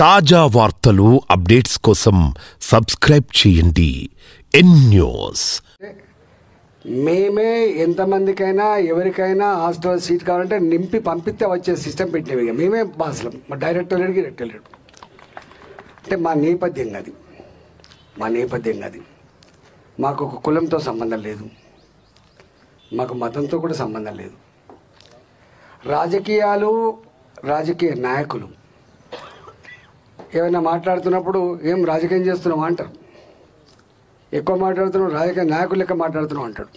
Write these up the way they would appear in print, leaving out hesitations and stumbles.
తాజా వార్తలు అప్డేట్స్ కోసం సబ్స్క్రైబ్ చేయండి ఎన్ న్యూస్. మేమే ఎంతమందికైనా ఎవరికైనా హాస్టల్ సీట్ కావాలంటే నింపి పంపిస్తే వచ్చే సిస్టమ్ పెట్టినవి. మేమే బాసులం, మా డైరెక్టర్ లేడు అంటే మా నేపథ్యం అది. మాకు ఒక కులంతో సంబంధం లేదు, మాకు మతంతో కూడా సంబంధం లేదు. రాజకీయ నాయకులు ఏమైనా మాట్లాడుతున్నప్పుడు ఏం రాజకీయం చేస్తున్నావు అంటారు, ఎక్కువ మాట్లాడుతున్నావు రాజకీయ నాయకులు లెక్క మాట్లాడుతున్నావు అంటాడు.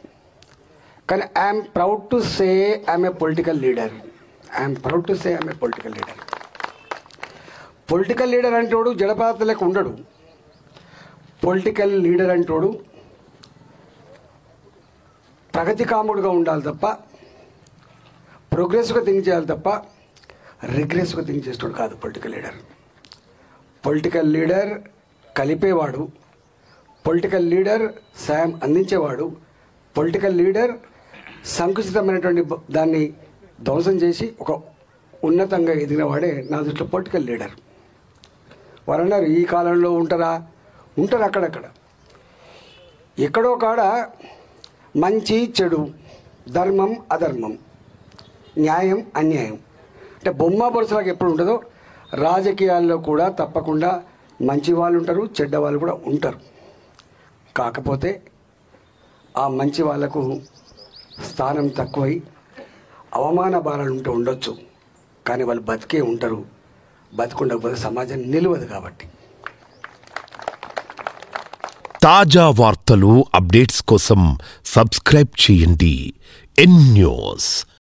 కానీ I'm proud to say I'm a political leader. Political leader అంటోడు జడపాత లెక్క ఉండడు. పొలిటికల్ లీడర్ అంటోడు ప్రగతి కాముడుగా ఉండాలి తప్ప, ప్రోగ్రెసివ్గా థింక్ చేయాలి తప్ప రిగ్రెసివ్గా థింక్ చేసేవాడు కాదు పొలిటికల్ లీడర్ కలిపేవాడు, పొలిటికల్ లీడర్ సాయం అందించేవాడు, పొలిటికల్ లీడర్ సంకుచితమైనటువంటి దాన్ని ధ్వంసం చేసి ఒక ఉన్నతంగా ఎదిగినవాడే నా దృష్టిలో పొలిటికల్ లీడర్. వారన్నారు ఈ కాలంలో ఉంటారు అక్కడక్కడ, ఎక్కడో కాడ మంచి చెడు, ధర్మం అధర్మం, న్యాయం అన్యాయం అంటే బొమ్మ బొరుసలాగా ఎప్పుడు ఉంటుందో రాజకీయాల్లో కూడా తప్పకుండా మంచి వాళ్ళు ఉంటారు, చెడ్డ వాళ్ళు కూడా ఉంటారు. కాకపోతే ఆ మంచి వాళ్లకు స్థానం తక్కువై అవమాన భారాలు ఉంటూ ఉండొచ్చు, కానీ వాళ్ళు బతికే ఉంటారు. బతికుండకపోతే సమాజం నిలవదు. కాబట్టి తాజా వార్తలు అప్డేట్స్ కోసం సబ్స్క్రైబ్ చేయండి ఎన్ న్యూస్.